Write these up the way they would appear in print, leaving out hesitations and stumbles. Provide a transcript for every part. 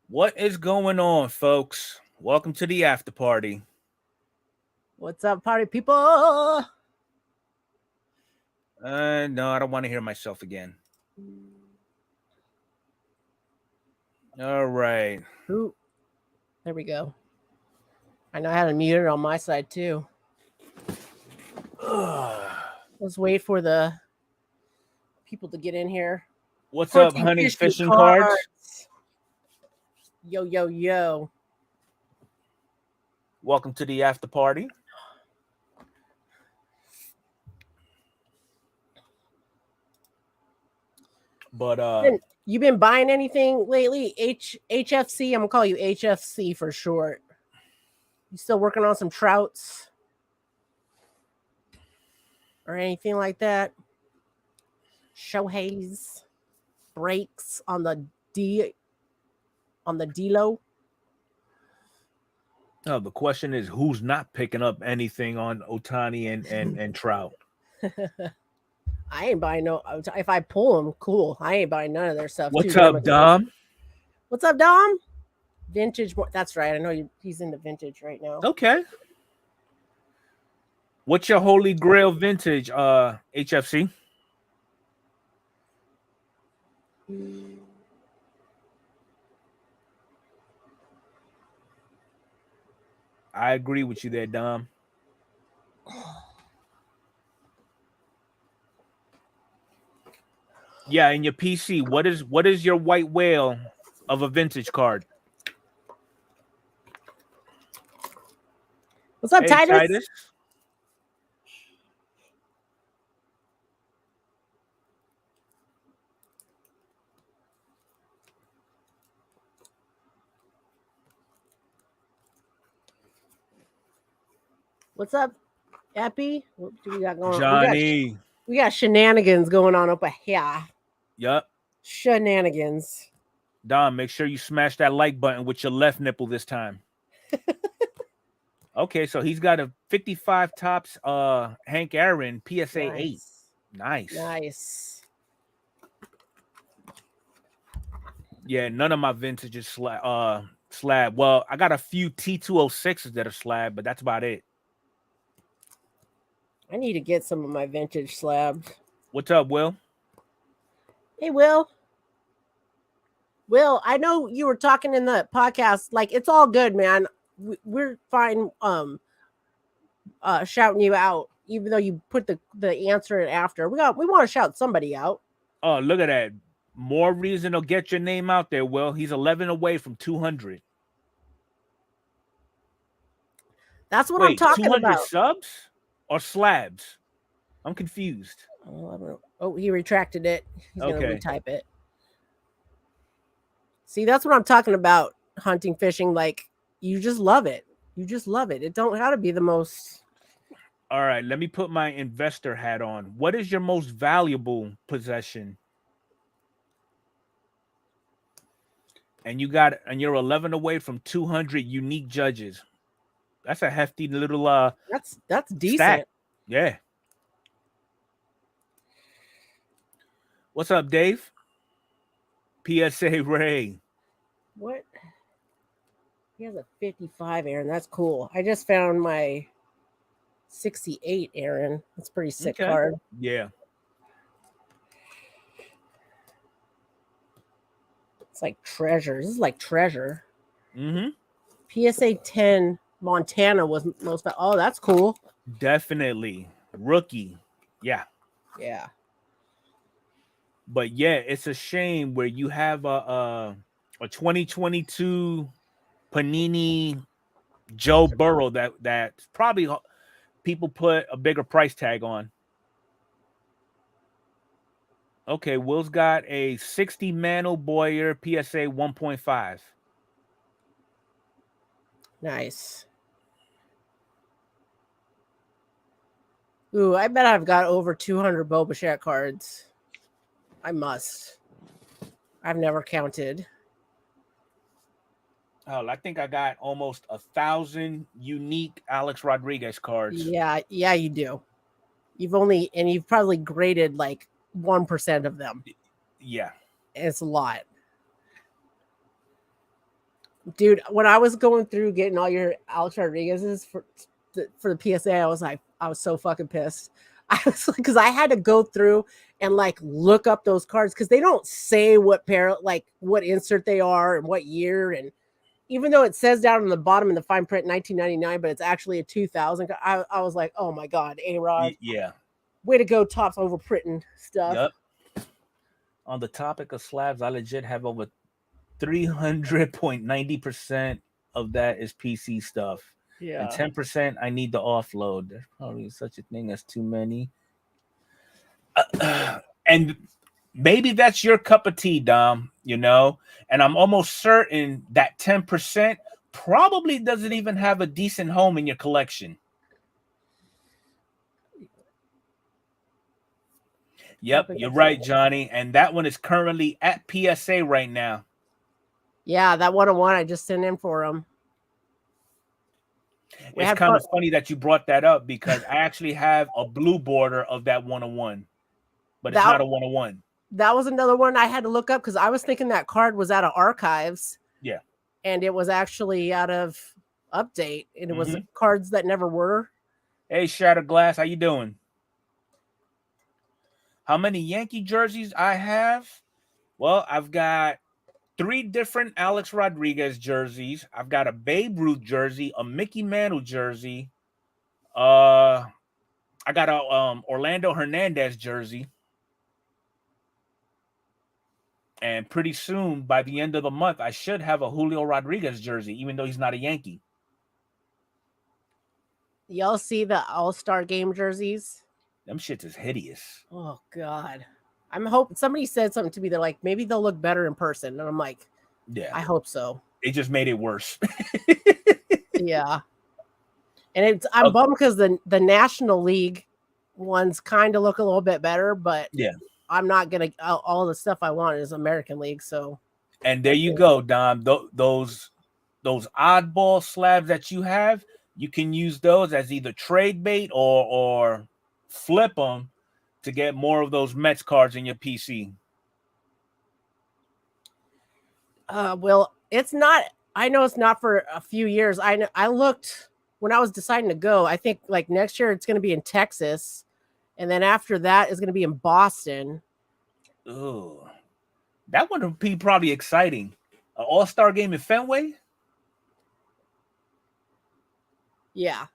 What is going on, folks? Welcome to the after party. What's up, party people? No, I don't want to hear myself again. All right. Ooh, there we go. I know I had it muted on my side too. Let's wait for the people to get in here. What's up, Hunting hunting fishing fishing cards? Yo, yo, yo. Welcome to the after party. But You been buying anything lately? HFC. I'm gonna call you HFC for short. You still working on some trouts or anything like that? Shohei's breaks on the D-Lo. oh, the question is, who's not picking up anything on Otani and Trout? I ain't buying no. If I pull them, cool. I ain't buying none of their stuff. What's too up, Dom? What's up, Dom? Vintage. That's right. I know he's into vintage right now. Okay. What's your holy grail vintage, HFC? I agree with you there, Dom. Yeah, in your PC, what is your white whale of a vintage card? What's up, Hey, Titus? What's up, Epi? What do we got going on? Johnny. We got shenanigans going on up here. Yep. Shenanigans. Dom, make sure you smash that like button with your left nipple this time. Okay, so he's got a 55 tops Hank Aaron PSA 8. Nice. Yeah, none of my vintages slab. Well, I got a few T206s that are slab, but that's about it. I need to get some of my vintage slabs. What's up, Will? Hey, Will. Will, I know you were talking in the podcast. Like, it's all good, man. We're fine shouting you out, even though you put the answer in after. We want to shout somebody out. Oh, look at that. More reason to get your name out there, Will. He's 11 away from 200. That's what I'm talking 200 about. subs or slabs? I'm confused. Oh, he retracted it. He's going to retype it. See, that's what I'm talking about. Hunting, fishing, like you just love it. You just love it. It don't have to be the most. All right, let me put my investor hat on. What is your most valuable possession? And you're 11 away from 200 unique judges. That's a hefty little That's decent. Stack. Yeah. What's up, Dave? PSA Ray. What? He has a 55, Aaron. That's cool. I just found my 68, Aaron. That's pretty sick card. Yeah. It's like treasure. This is like treasure. Mm-hmm. PSA 10 Montana was most. Oh, that's cool. Definitely. Rookie. Yeah. Yeah. But yeah, it's a shame where you have a 2022 Panini Joe Burrow that probably people put a bigger price tag on. Okay, Will's got a 60 Mano Boyer PSA 1.5. Nice. Ooh, I bet I've got over 200 Bo Bichette cards. I must. I've never counted. Oh, I think I got almost 1,000 unique Alex Rodriguez cards. Yeah, you do. You've probably graded like 1% of them. Yeah. It's a lot. Dude, when I was going through getting all your Alex Rodriguez's for the PSA, I was like, I was so fucking pissed. I was like, because I had to go through and like look up those cards because they don't say what pair, like what insert they are and what year. And even though it says down on the bottom in the fine print 1999, but it's actually a 2000. I was like, oh my God, A-Rod, Yeah. way to go, Tops over printing stuff. Yep. On the topic of slabs, I legit have over 300.90% of that is PC stuff. And Yeah. 10% I need to offload. There's probably such a thing as too many. And maybe that's your cup of tea, Dom, and I'm almost certain that 10% probably doesn't even have a decent home in your collection. Yep, you're right, Johnny. And that one is currently at PSA right now. Yeah, that 101 I just sent in for them. It's kind of funny that you brought that up because I actually have a blue border of that 101, but it's not a 101. That was another one I had to look up because I was thinking that card was out of archives. Yeah. And it was actually out of update. And it was cards that never were. Hey, Shattered Glass, how you doing? How many Yankee jerseys I have? Well, I've got 3 different Alex Rodriguez jerseys. I've got a Babe Ruth jersey, a Mickey Mantle jersey. I got a Orlando Hernandez jersey. And pretty soon, by the end of the month, I should have a Julio Rodriguez jersey, even though he's not a Yankee. Y'all see the All-Star Game jerseys? Them shits is hideous. Oh, God. I'm hoping somebody said something to me. They're like, maybe they'll look better in person. And I'm like, yeah, I hope so. It just made it worse. Yeah. And I'm bummed because the National League ones kind of look a little bit better, but yeah, I'm not going to, all the stuff I want is American League. So, and there you go, Dom. Those oddball slabs that you have, you can use those as either trade bait or flip them to get more of those Mets cards in your PC. Well, it's not. I know it's not for a few years. I looked when I was deciding to go. I think like next year it's going to be in Texas, and then after that is going to be in Boston. Oh, that would be probably exciting. An All-Star game in Fenway. Yeah.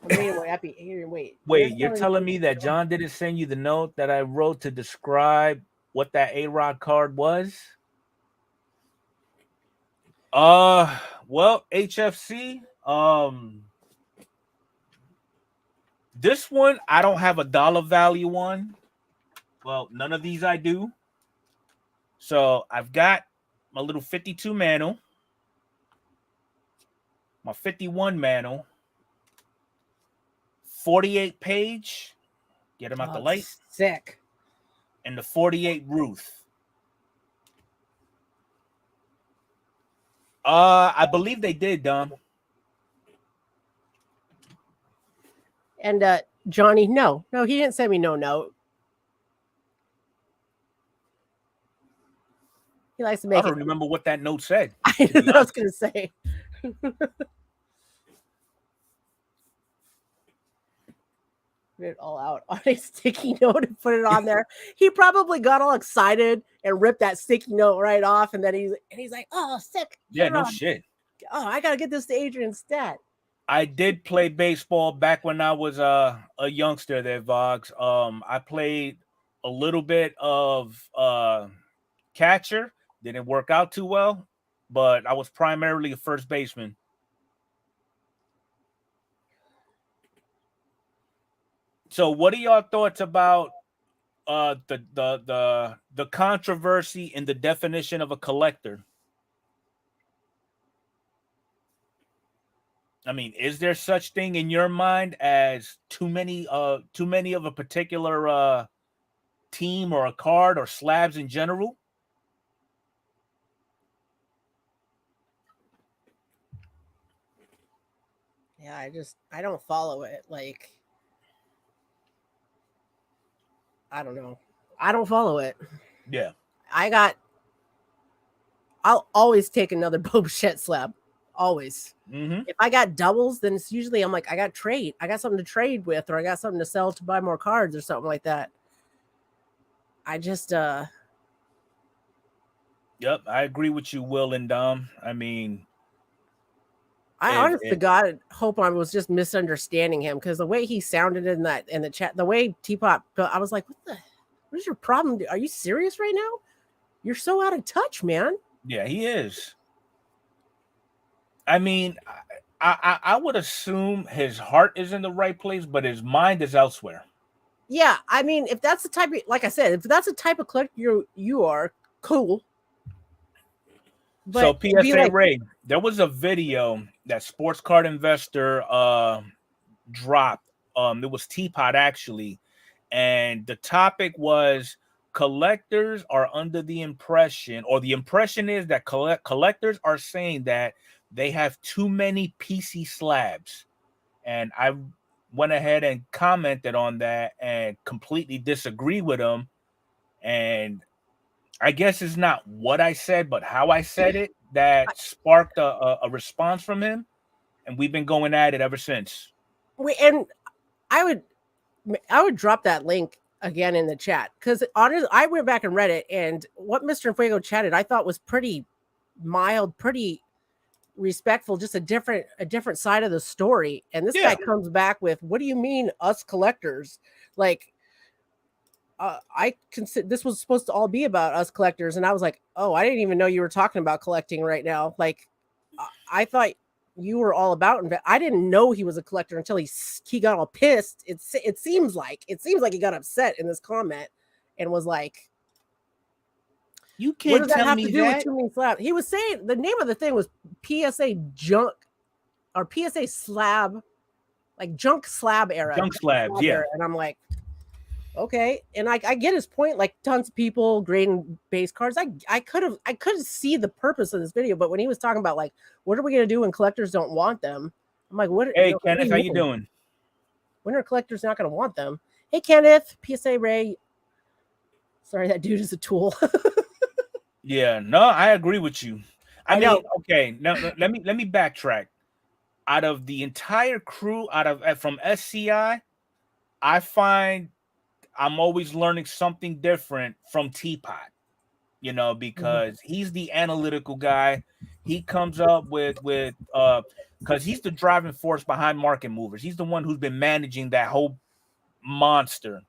Wait. Wait, you're telling me that John didn't send you the note that I wrote to describe what that A-Rod card was? Well, HFC, this one I don't have a dollar value on. Well, none of these I do. So I've got my little 52 Mantle, my 51 Mantle, 48 Page, get him out the light. Sick. And the 48 Ruth. I believe they did, Dom. And Johnny, no, he didn't send me no note. He likes to make. I don't remember what that note said. I know what I was going to say. It all out on a sticky note and put it on there. He probably got all excited and ripped that sticky note right off, and then he's like, "Oh, sick! Yeah, no shit. Oh, I gotta get this to Adrian stat." I did play baseball back when I was a youngster there, Vox. I played a little bit of catcher. Didn't work out too well, but I was primarily a first baseman. So what are y'all thoughts about the controversy in the definition of a collector? I mean, is there such thing in your mind as too many of a particular team or a card or slabs in general? Yeah, I don't follow it. Like, I don't know. I don't follow it. Yeah. I I'll always take another Bo Bichette slab. Always. Mm-hmm. If I got doubles, then it's usually I'm like, I got something to trade with, or I got something to sell to buy more cards or something like that. I just Yep, I agree with you, Will and Dom. I mean, I honest to God hope I was just misunderstanding him, because the way he sounded in the chat, the way Teapot, I was like, what is your problem? Are you serious right now? You're so out of touch, man. yeah, he is. I mean, I would assume his heart is in the right place, but his mind is elsewhere. Yeah, I mean, if that's the type of, like I said, if that's the type of collector you are, cool. So But PSA like, Ray, there was a video that Sports Card Investor dropped. It was Teapot actually, and the topic was collectors are under the impression, or the impression is that collectors are saying that they have too many PC slabs. And I went ahead and commented on that and completely disagree with him. And I guess it's not what I said, but how I said it that sparked a response from him. And we've been going at it ever since. and I would drop that link again in the chat, because honestly, I went back and read it, and what Mr. Fuego chatted, I thought was pretty mild, pretty respectful, just a different side of the story. And this guy comes back with, what do you mean us collectors? Like, I consider this was supposed to all be about us collectors, and I was like, oh, I didn't even know you were talking about collecting right now. Like, I thought you were all about I didn't know he was a collector until he got all pissed. It seems like he got upset in this comment and was like, you can't what does that tell have me to do with too many slabs? He was saying the name of the thing was PSA junk, or PSA slab, like junk slab era. Junk slabs, yeah. And I'm like, okay. And I get his point. Like, tons of people grading base cards. I could see the purpose of this video, but when he was talking about, like, what are we gonna do when collectors don't want them? I'm like, what? Hey, Kenneth, how you doing? When are collectors not gonna want them? Hey, Kenneth, PSA Ray. Sorry, that dude is a tool. Yeah, no, I agree with you. I mean, know. okay, now let me backtrack. Out of the entire crew, from SCI, I find I'm always learning something different from Teapot, because he's the analytical guy. He comes up with because he's the driving force behind market movers. He's the one who's been managing that whole monster,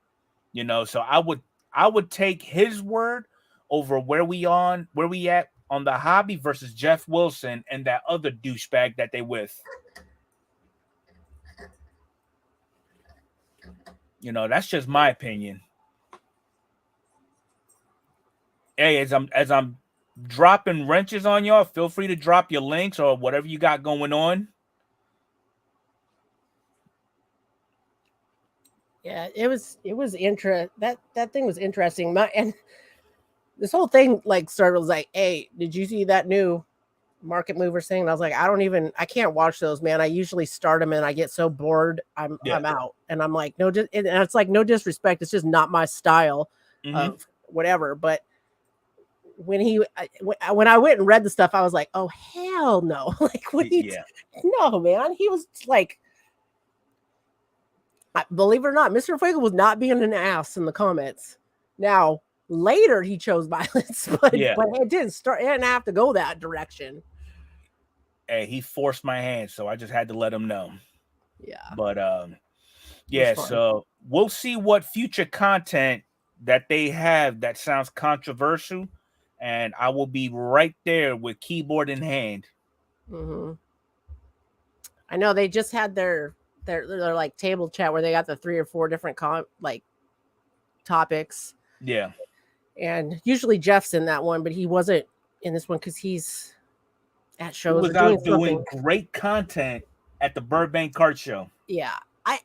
So I would take his word over where we at on the hobby versus Jeff Wilson and that other douchebag that they with. That's just my opinion. Hey, as I'm dropping wrenches on y'all, feel free to drop your links or whatever you got going on. Yeah, it was interesting. That thing was interesting. And this whole thing started, was like, hey, did you see that new market movers thing? And I was like, I can't watch those, man. I usually start them and I get so bored, I'm out. And I'm like, no, and it's like, no disrespect, it's just not my style of whatever. But when I went and read the stuff, I was like, oh hell no. Like, no, man. He was like, believe it or not, Mr. Fuego was not being an ass in the comments. Now, later he chose violence, but it didn't have to go that direction. Hey, he forced my hand, so I just had to let him know. Yeah. But so we'll see what future content that they have that sounds controversial, and I will be right there with keyboard in hand. I know they just had their like table chat where they got the 3 or 4 different topics. Yeah. And usually Jeff's in that one, but he wasn't in this one because he's at shows. He was out doing great content at the Burbank Card Show. Yeah. Like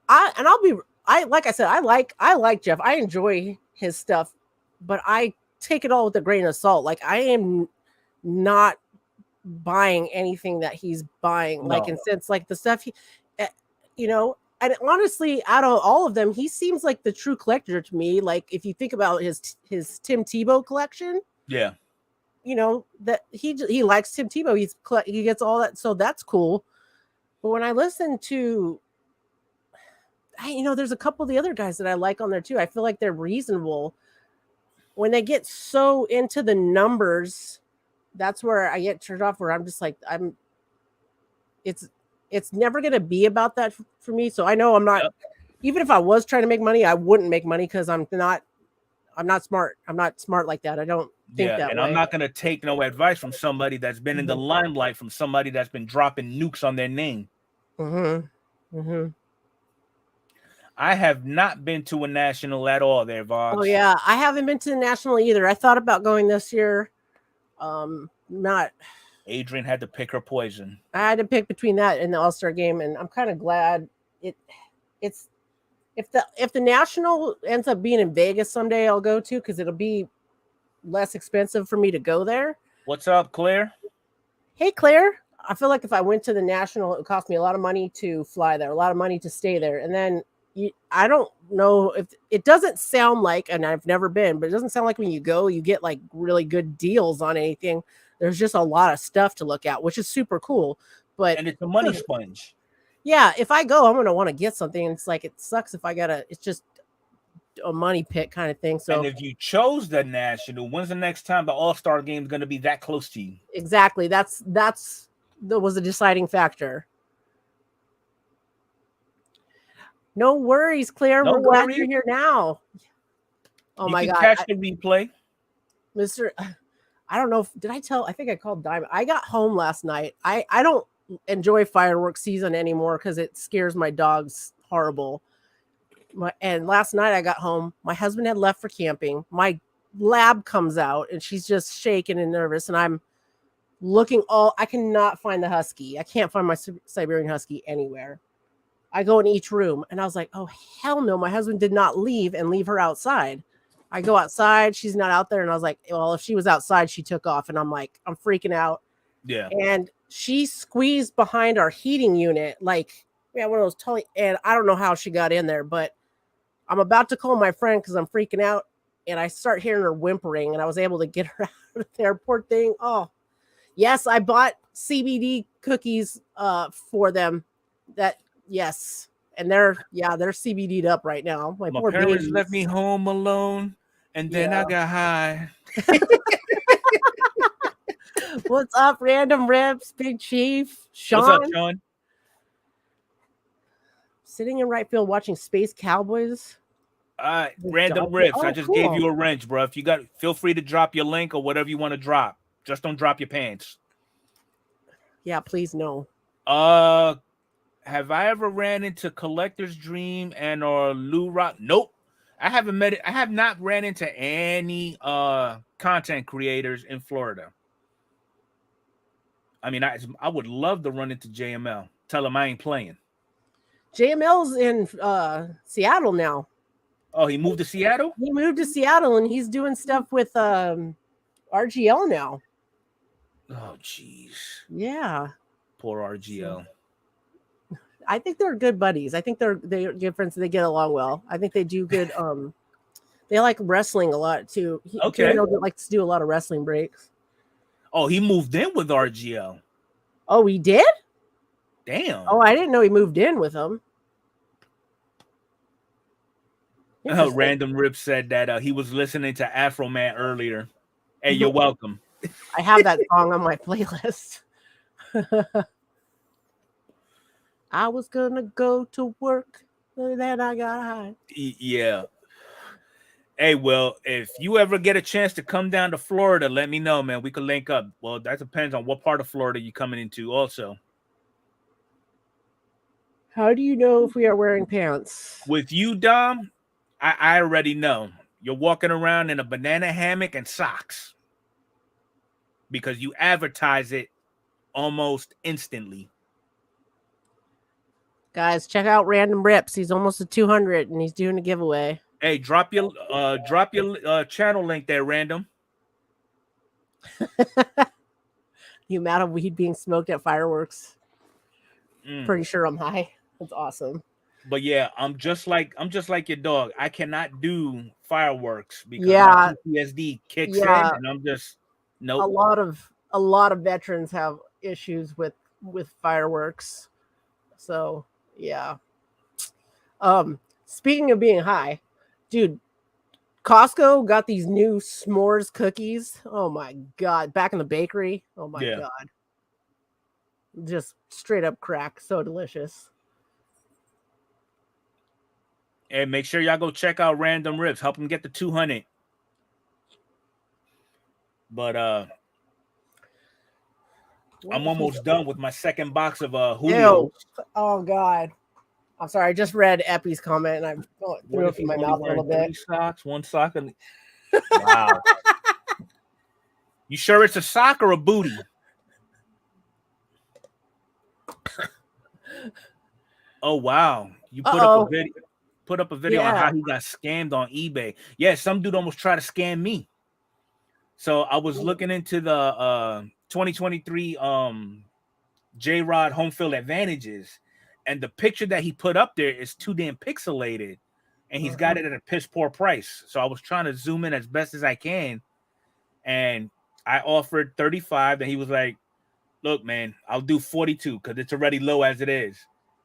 I said, I like Jeff. I enjoy his stuff, but I take it all with a grain of salt. Like, I am not buying anything that he's buying. No. Like, and since like the stuff and honestly, out of all of them, he seems like the true collector to me. Like, if you think about his Tim Tebow collection, that he likes Tim Tebow. He gets all that, so that's cool. But when I listen to, there's a couple of the other guys that I like on there too. I feel like they're reasonable. When they get so into the numbers, that's where I get turned off. Where I'm just like, it's never going to be about that for me. So I know I'm not. Yep. Even if I was trying to make money, I wouldn't make money because I'm not smart. I'm not smart like that. I don't think that and way. I'm not going to take no advice from somebody that's been in the limelight, from somebody that's been dropping nukes on their name. I have not been to a national at all there, Vox. Oh yeah, I haven't been to the national either. I thought about going this year. Not. Adrian had to pick her poison. I had to pick between that and the All-Star game, and I'm kind of glad it's if the national ends up being in Vegas someday, I'll go to, because it'll be less expensive for me to go there. What's up, Claire? Hey, Claire. I feel like if I went to the national, it would cost me a lot of money to fly there, a lot of money to stay there, and then I don't know if it doesn't sound like, and I've never been, but it doesn't sound like when you go, you get like really good deals on anything. There's just a lot of stuff to look at, which is super cool. And it's a money sponge. Yeah, if I go, I'm going to want to get something. And it's like, it sucks if it's just a money pit kind of thing. So, and if you chose the national, when's the next time the All-Star game is going to be that close to you? Exactly. That was a deciding factor. No worries, Claire. We're glad you're here now. Oh my God. Catch the replay. Mr. I don't know. I think I called Diamond. I got home last night. I don't enjoy fireworks season anymore because it scares my dogs horrible. And last night I got home. My husband had left for camping. My lab comes out and she's just shaking and nervous. And I'm looking I cannot find the husky. I can't find my Siberian husky anywhere. I go in each room and I was like, oh, hell no. My husband did not leave her outside. I go outside. She's not out there. And I was like, well, if she was outside, she took off. And I'm like, I'm freaking out. Yeah. And she squeezed behind our heating unit. Like, one of those totally, and I don't know how she got in there, but I'm about to call my friend because I'm freaking out. And I start hearing her whimpering and I was able to get her out of there. Poor thing. Oh, yes. I bought CBD cookies for them. Yes. And they're CBD'd up right now. My poor parents babies left me home alone, and then I got high. What's up, Random Rips, Big Chief, Sean? What's up, Sean? Sitting in right field watching Space Cowboys. Random Rips. I just gave you a wrench, bro. If you feel free to drop your link or whatever you want to drop. Just don't drop your pants. Yeah, please no. Have I ever ran into Collector's Dream or Lou Rock? Nope. I haven't met it. I have not ran into any content creators in Florida. I mean, I would love to run into JML. Tell him I ain't playing. JML's in Seattle now. Oh, he moved to Seattle? He moved to Seattle and he's doing stuff with RGL now. Oh, jeez. Yeah. Poor RGL. I think they're good buddies. I think they're good friends. They get along well. I think they do good. They like wrestling a lot too. Okay. They like to do a lot of wrestling breaks. Oh, he moved in with RGL. Oh, he did? Damn. Oh, I didn't know he moved in with him. Random Rip said that he was listening to Afro Man earlier. Hey, you're welcome. I have that song on my playlist. I was gonna go to work, and then I got high. Yeah. Hey, well, if you ever get a chance to come down to Florida, let me know, man. We could link up. Well, that depends on what part of Florida you're coming into also. How do you know if we are wearing pants? With you, Dom, I already know. You're walking around in a banana hammock and socks. Because you advertise it almost instantly. Guys, check out Random Rips. He's almost at 200 and he's doing a giveaway. Hey, drop your channel link there, Random. The amount of weed being smoked at fireworks. Pretty sure I'm high. That's awesome. But yeah, I'm just like your dog. I cannot do fireworks because my PTSD kicks in, and I'm just Nope. A lot of veterans have issues with fireworks. So yeah. Speaking of being high, dude, Costco got these new s'mores cookies. Oh my god! Back in the bakery. Oh my Yeah. god! Just straight up crack. So delicious. And make sure y'all go check out Random Rips. Help them get the 200. But I'm almost done with my second box of Julio. Ew. Oh god. I'm sorry. I just read Epi's comment and I threw What it if in he's my only mouth a little wearing 3 bit. socks, 1 sock? And... Wow. You sure it's a sock or a booty? Oh wow. You put up a video. Put up a video on how he got scammed on eBay. Yeah, some dude almost tried to scam me. So I was looking into the 2023 J-Rod home field advantages, and the picture that he put up there is too damn pixelated, and he's got it at a piss poor price. So I was trying to zoom in as best as I can, and I offered 35, and he was like, "Look, man, I'll do 42 because it's already low as it is."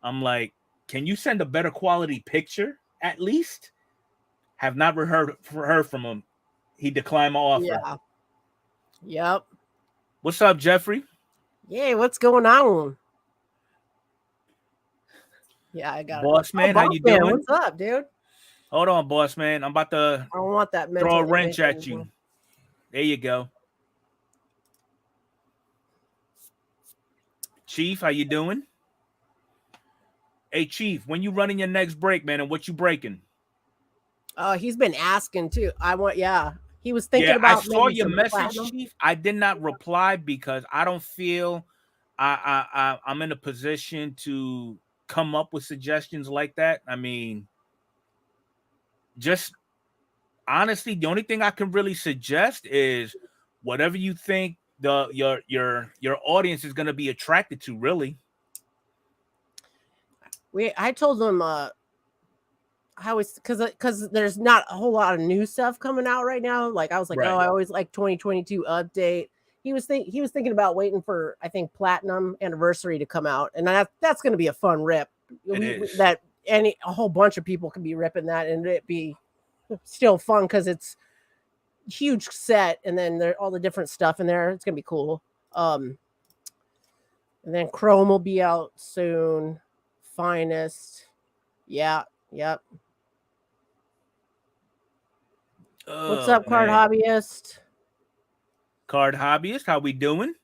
I'm like, "Can you send a better quality picture at least?" Have not heard from him. He declined my offer. Yeah. Yep. What's up, Jeffrey? Yay, what's going on? Yeah, I got Boss it. man, how you doing? What's up, dude? Hold on, boss man. I'm about to I don't want that throw a wrench at you. There you go. Chief, how you doing? Hey, Chief, when you running your next break, man, and what you breaking? He's been asking too. He was thinking about. I saw your message, Chief. I did not reply because I don't feel I'm in a position to come up with suggestions like that. I mean, just honestly, the only thing I can really suggest is whatever you think your audience is going to be attracted to. Really, I told him how it's because there's not a whole lot of new stuff coming out right now. Like I was like, right. oh, I always like 2022 update. He was thinking about waiting for I think Platinum Anniversary to come out, and that's going to be a fun rip. A whole bunch of people can be ripping that, and it be still fun because it's huge set, and then there all the different stuff in there. It's gonna be cool. And then Chrome will be out soon. Finest, yeah, yep. What's up, Card Hobbyist? Card Hobbyist, how we doing?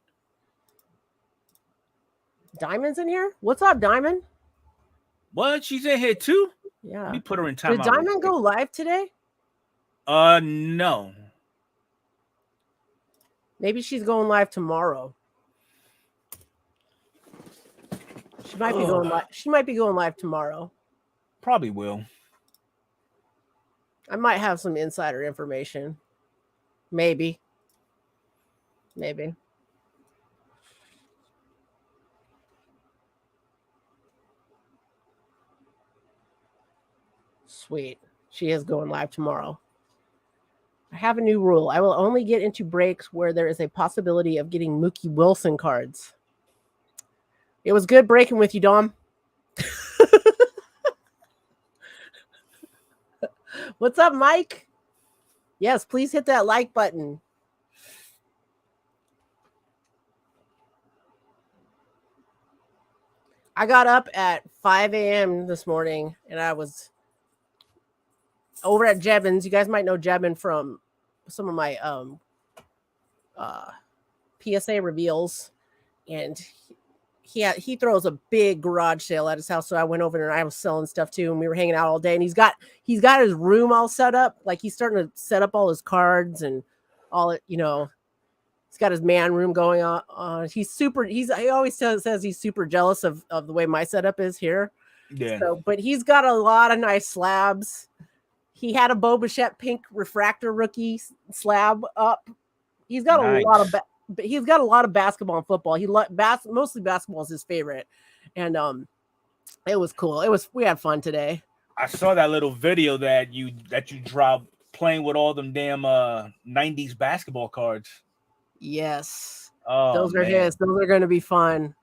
Diamond's in here. What's up, Diamond? What? She's in here too? Yeah. Let me put her in time. Did Diamond go live today? No. Maybe she's going live tomorrow. She might be going live. She might be going live tomorrow. Probably will. I might have some insider information. Maybe. Sweet. She is going live tomorrow. I have a new rule. I will only get into breaks where there is a possibility of getting Mookie Wilson cards. It was good breaking with you, Dom. What's up, Mike? Yes, please hit that like button. I got up at 5 a.m. this morning, and I was over at Jebin's. You guys might know Jebin from some of my PSA reveals, and he throws a big garage sale at his house. So I went over there and I was selling stuff too, and we were hanging out all day. And he's got his room all set up, like he's starting to set up all his cards and all it. He's got his man room going on. He always says he's super jealous of the way my setup is here. Yeah. So, but he's got a lot of nice slabs. He had a Bo Bichette pink refractor rookie slab up. He's got a lot of basketball and football. He mostly basketball is his favorite, and it was cool. We had fun today. I saw that little video that you dropped playing with all them damn 90s basketball cards. Yes. Oh Those are man, his. Those are going to be fun.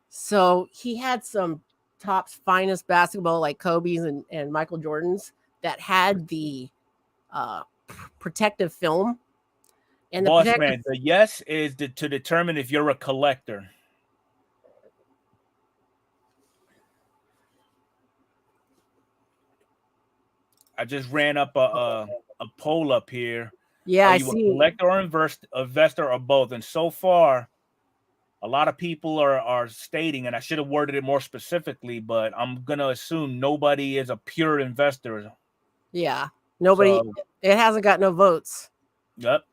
So he had some Topps finest basketball like Kobe's and Michael Jordan's that had the protective film. And the boss protective man. The yes is to determine if you're a collector. I just ran up a poll up here. yeah, Are I you a see. collector or investor or both? And so far, a lot of people are stating, and I should have worded it more specifically, but I'm gonna assume nobody is a pure investor. Yeah. Nobody So, it hasn't got no votes. yep.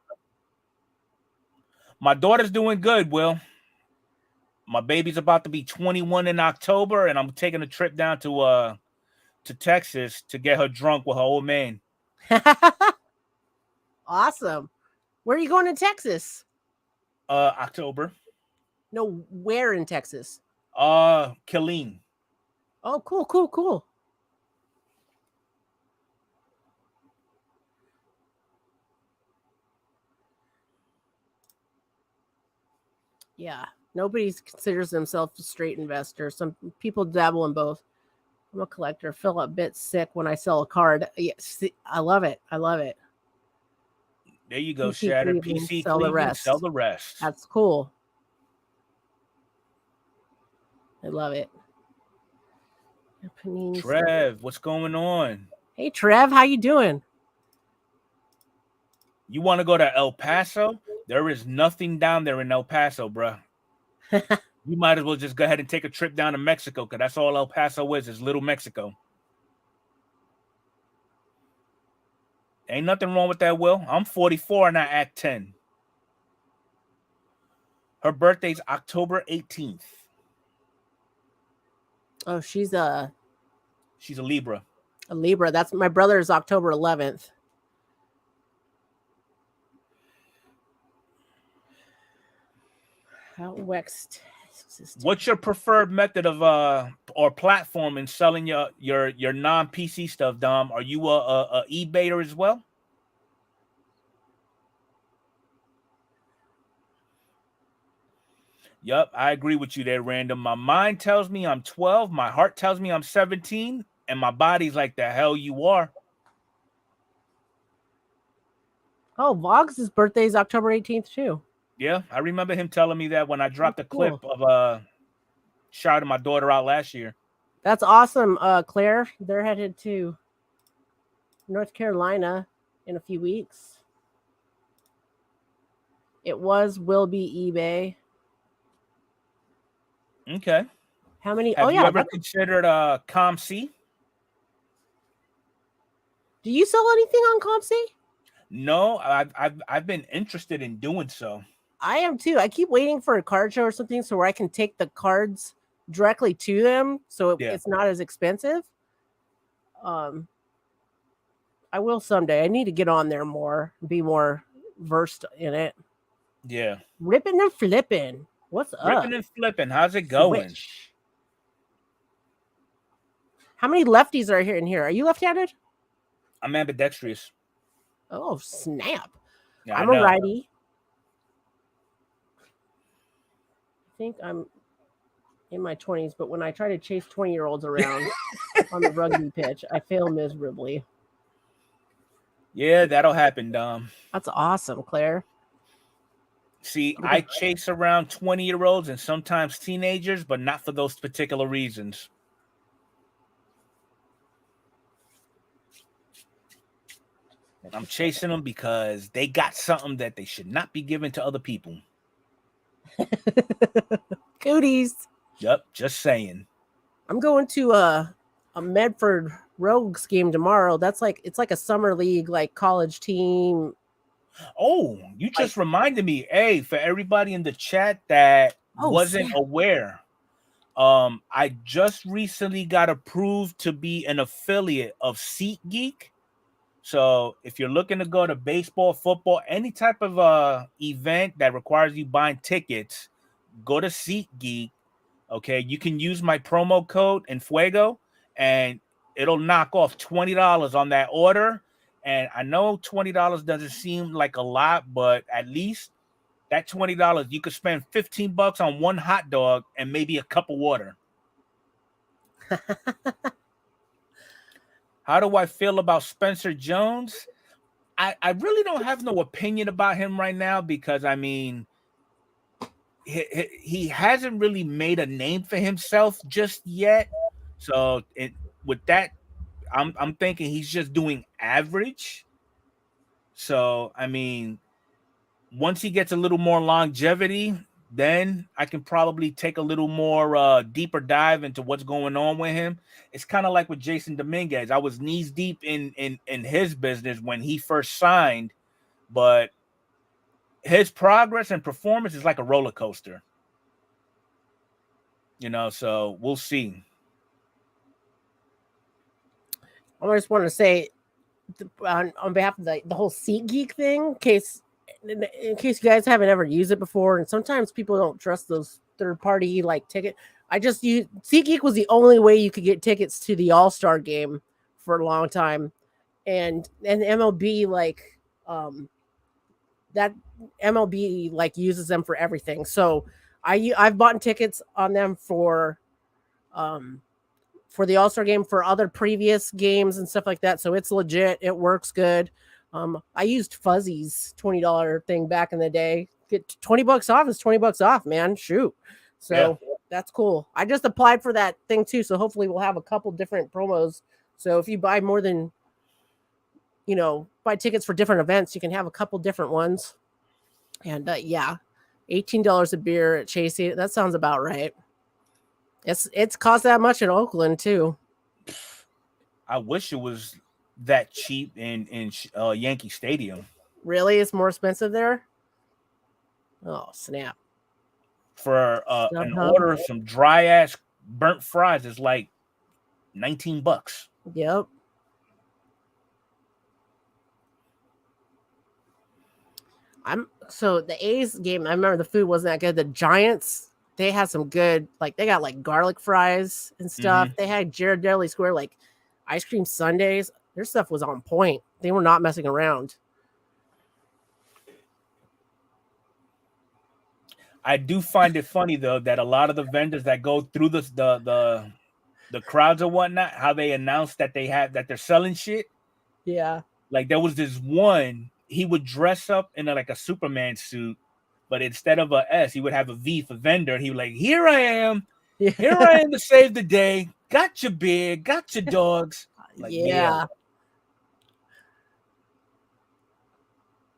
My daughter's doing good, Will. My baby's about to be 21 in October, and I'm taking a trip down to Texas to get her drunk with her old man. Awesome. Where are you going in Texas? October. No, where in Texas? Killeen. Oh, cool, cool, cool. Yeah. Nobody considers themselves a straight investor. Some people dabble in both. I'm a collector. Feel a bit sick when I sell a card. Yes, I love it. I love it. There you go, PC Shattered. Cleveland, PC sell the Cleveland, sell rest. the rest. That's cool. I love it. Panini Trev, what's going on? Hey Trev, how you doing? You want to go to El Paso? There is nothing down there in El Paso, bruh. You might as well just go ahead and take a trip down to Mexico, because that's all El Paso is Little Mexico. Ain't nothing wrong with that, Will. I'm 44 and I act 10. Her birthday's October 18th. Oh, she's She's a Libra. Libra. That's my brother's October 11th. How Wex. What's your preferred method of or platform in selling your non PC stuff, Dom? Are you a eBayer as well? Yep, I agree with you there, Random. My mind tells me I'm 12, my heart tells me I'm 17, and my body's like, the hell you are. Oh, Voggs' birthday is October 18th too. Yeah, I remember him telling me that when I dropped a clip of shouting my daughter out last year. That's awesome, Claire. They're headed to North Carolina in a few weeks. It will be eBay. Okay. How many? Have you ever considered ComC? Do you sell anything on ComC? No, I've been interested in doing so. I am too. I keep waiting for a card show or something so where I can take the cards directly to them, so it's not as expensive. I will someday. I need to get on there more, be more versed in it. Yeah. Ripping and flipping. What's up? Ripping and flipping. How's it going? Switch. How many lefties are here in here? Are you left-handed? I'm ambidextrous. Oh, snap. Yeah, I'm a righty. I think I'm in my 20s, but when I try to chase 20-year-olds around on the rugby pitch, I fail miserably. Yeah, that'll happen, Dom. That's awesome, Claire. See, I chase around 20-year-olds and sometimes teenagers, but not for those particular reasons. I'm chasing them because they got something that they should not be giving to other people. Cooties. Yep, just saying. I'm going to a Medford Rogues game tomorrow. It's like a summer league, like college team. Oh, you just reminded me. Hey, for everybody in the chat that wasn't aware, I just recently got approved to be an affiliate of SeatGeek. So if you're looking to go to baseball, football, any type of event that requires you buying tickets, go to SeatGeek. Okay, you can use my promo code Enfuego, and it'll knock off $20 on that order. And I know $20 doesn't seem like a lot, but at least That $20, you could spend $15 on one hot dog and maybe a cup of water. How do I feel about Spencer Jones? I really don't have no opinion about him right now because I mean he hasn't really made a name for himself just yet. So with that, I'm thinking he's just doing average. So I mean, once he gets a little more longevity, then I can probably take a little more deeper dive into what's going on with him. It's kind of like with Jason Dominguez. I was knees deep in his business when he first signed, but his progress and performance is like a roller coaster. So we'll see. I just want to say on behalf of the whole SeatGeek thing, in case you guys haven't ever used it before, and sometimes people don't trust those third party like ticket. I just used SeatGeek was the only way you could get tickets to the All-Star game for a long time, and MLB that MLB like uses them for everything. So I've bought tickets on them for the All-Star game, for other previous games and stuff like that. So it's legit. It works good. I used Fuzzy's $20 thing back in the day. Get $20 off is $20 off, man. Shoot. So that's cool. I just applied for that thing too. So hopefully we'll have a couple different promos. So if you buy more than, buy tickets for different events, you can have a couple different ones. And $18 a beer at Chasey. That sounds about right. It's cost that much in Oakland too. I wish it was that cheap in Yankee Stadium. Really, it's more expensive there. Oh snap! For an order of some dry ass burnt fries is like $19. Yep. So the A's game, I remember the food wasn't that good. The Giants, they had some good, like they got like garlic fries and stuff. They had Ghirardelli Square like ice cream sundaes. Their stuff was on point. They were not messing around. I do find it funny though that a lot of the vendors that go through the crowds or whatnot, how they announce that they're selling shit. Yeah. Like there was this one, he would dress up in like a Superman suit, but instead of a S, he would have a V for vendor. And he would like, here I am to save the day. Got your beer, got your dogs. Like, yeah.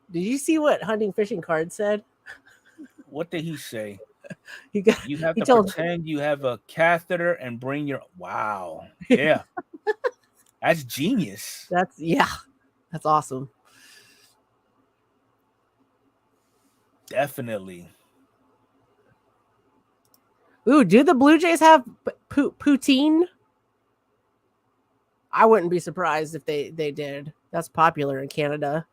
Did you see what Hunting Fishing Card said? What did he say? You have to pretend you have a catheter and bring your wow. Yeah. That's genius. That's awesome. Definitely. Ooh, do the Blue Jays have poutine? I wouldn't be surprised if they did. That's popular in Canada.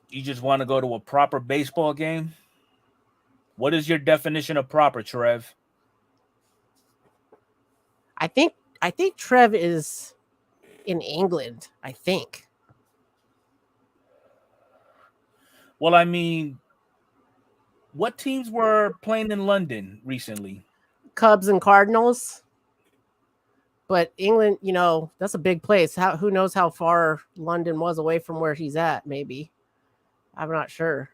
You just want to go to a proper baseball game? What is your definition of proper, Trev? I think Trev is in England, I think. Well, I mean, what teams were playing in London recently? Cubs and Cardinals. But England, that's a big place. Who knows how far London was away from where he's at, maybe. I'm not sure.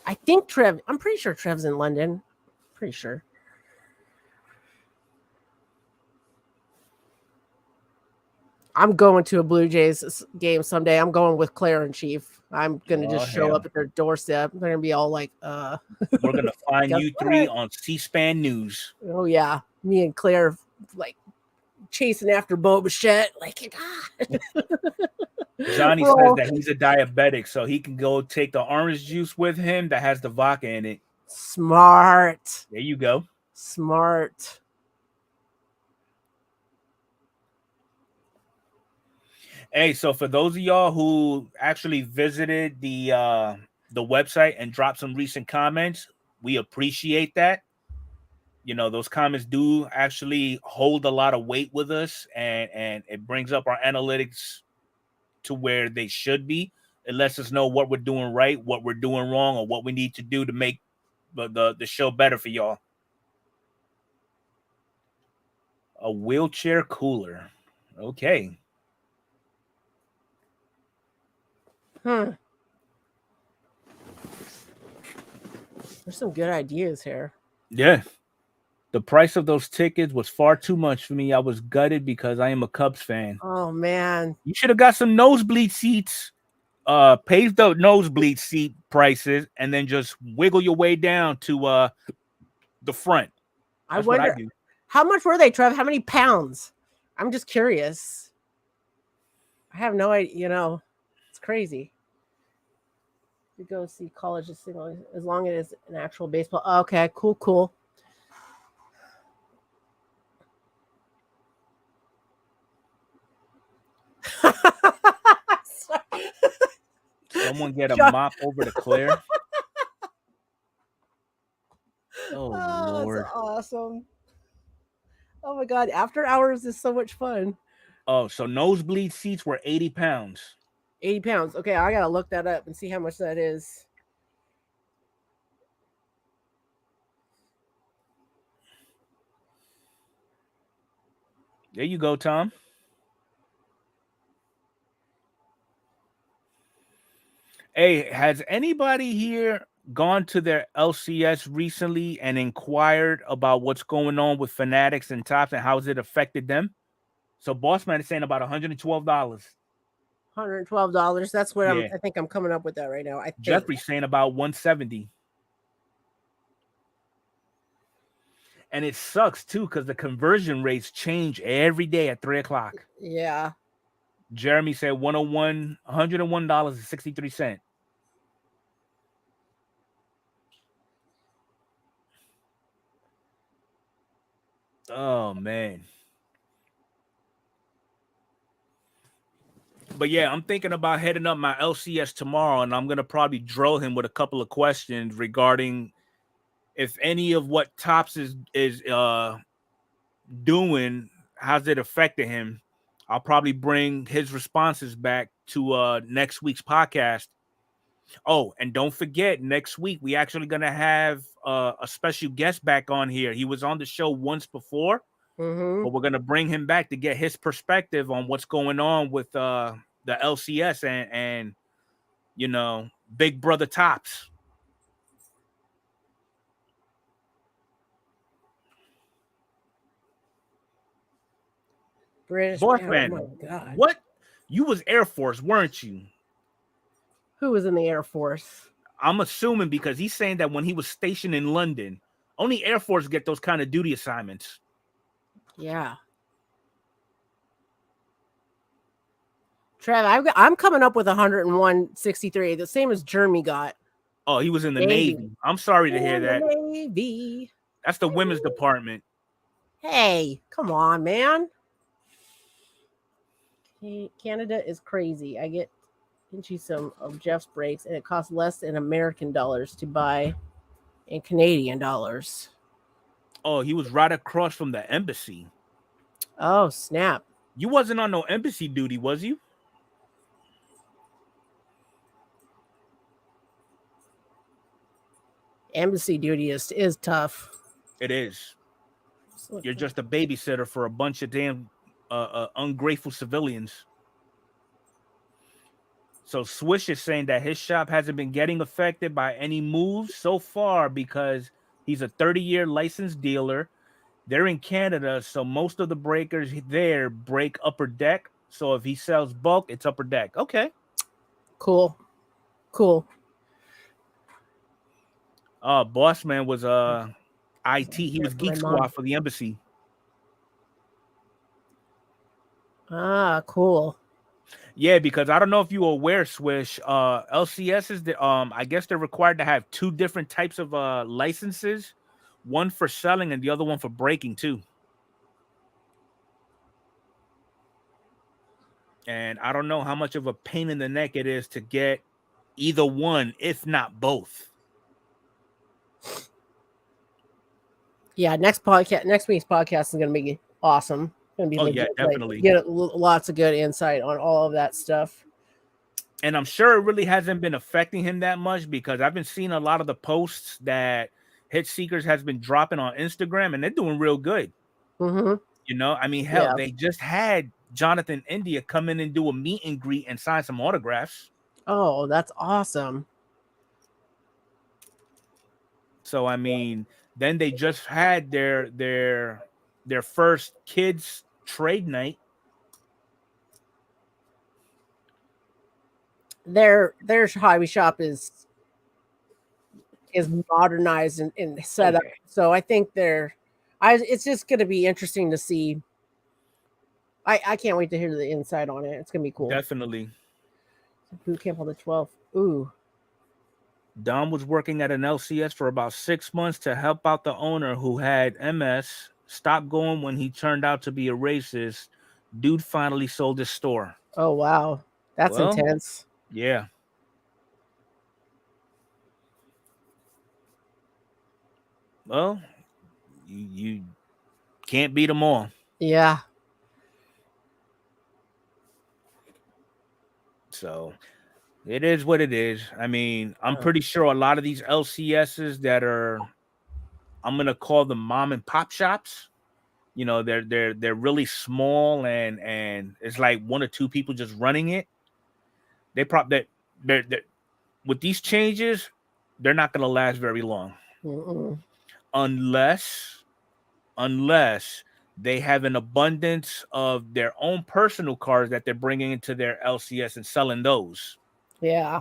I'm pretty sure Trev's in London. Pretty sure. I'm going to a Blue Jays game someday. I'm going with Claire and Chief. I'm going to just show up at their doorstep. They're going to be all like, We're going to find you three on C-SPAN News. Oh, yeah. Me and Claire, like, chasing after Bo Bichette. Like, Johnny says that he's a diabetic, so he can go take the orange juice with him that has the vodka in it. Smart. There you go. Smart. Hey, so for those of y'all who actually visited the website and dropped some recent comments, we appreciate that. Those comments do actually hold a lot of weight with us, and it brings up our analytics to where they should be, It lets us know what we're doing right, what we're doing wrong, or what we need to do to make the show better for y'all. A wheelchair cooler. Okay. There's some good ideas here. Yeah. The price of those tickets was far too much for me. I was gutted because I am a Cubs fan. Oh man. You should have got some nosebleed seats. Pay the nosebleed seat prices and then just wiggle your way down to the front. That's I wonder how much were they, Trev? How many pounds? I'm just curious. I have no idea. You know, it's crazy. To go see college as long as it's an actual baseball. Okay, cool. Someone get a mop over to Claire. Oh Lord. That's awesome. Oh my God. After hours is so much fun. Oh, so nosebleed seats were 80 pounds. 80 pounds. Okay, I gotta look that up and see how much that is. There you go, Tom. Hey, has anybody here gone to their LCS recently and inquired about what's going on with Fanatics and Tops and how's it affected them? So Bossman is saying about $112. $112. That's what I think I'm coming up with that right now. Jeffrey's saying about 170. And it sucks too because the conversion rates change every day at 3:00. Yeah. Jeremy said $101.63. Oh man. But yeah, I'm thinking about heading up my LCS tomorrow, and I'm gonna probably drill him with a couple of questions regarding if any of what Tops is doing, how's it affected him. I'll probably bring his responses back to next week's podcast. Oh, and don't forget, next week we actually gonna have a special guest back on here. He was on the show once before, but we're gonna bring him back to get his perspective on what's going on with the LCS and you know, Big Brother Tops. British Bossman, oh my God. What? You was Air Force, weren't you? Who was in the Air Force? I'm assuming because he's saying that when he was stationed in London, only Air Force get those kind of duty assignments. Yeah. Trev, I'm coming up with 101.63, the same as Jeremy got. Oh, he was in the Navy. I'm sorry to hear that. Navy. That's the women's department. Hey, come on, man. Canada is crazy. I get into some of Jeff's breaks, and it costs less than American dollars to buy in Canadian dollars. Oh, he was right across from the embassy. Oh, snap. You wasn't on no embassy duty, was you? Embassy duty is tough. It is. You're just a babysitter for a bunch of damn ungrateful civilians. So Swish is saying that his shop hasn't been getting affected by any moves so far because he's a 30-year licensed dealer. They're in Canada, so most of the breakers there break upper deck. So if he sells bulk, it's upper deck. Okay. Cool. Bossman was IT. He was Geek Squad for the embassy. Ah, cool. Yeah, because I don't know if you were aware, Swish. LCS is I guess they're required to have two different types of licenses, one for selling and the other one for breaking too. And I don't know how much of a pain in the neck it is to get either one, if not both. Yeah, next week's podcast is going to be awesome. Going to be definitely get lots of good insight on all of that stuff. And I'm sure it really hasn't been affecting him that much because I've been seeing a lot of the posts that Hit Seekers has been dropping on Instagram, and they're doing real good. Mm-hmm. I mean, hell, Yeah. they just had Jonathan India come in and do a meet and greet and sign some autographs. Oh, that's awesome. So I mean, then they just had their first kids trade night. Their hobby shop is modernized and set up. Okay, So I think it's just going to be interesting to see. I can't wait to hear the inside on it. It's going to be cool. definitely. Boot camp on the 12th. Ooh. Dom was working at an LCS for about 6 months to help out the owner who had MS. Stopped going when he turned out to be a racist. Dude finally sold his store. Oh wow. That's Well, intense. yeah. Well, you can't beat them all. Yeah. So it is what it is. I mean, I'm Uh, pretty sure a lot of these LCSs that are, I'm gonna call them mom and pop shops. They're really small and it's like one or two people just running it. They probably they're with these changes, they're not gonna last very long mm-mm. unless unless they have an abundance of their own personal cars that they're bringing into their LCS and selling those. Yeah.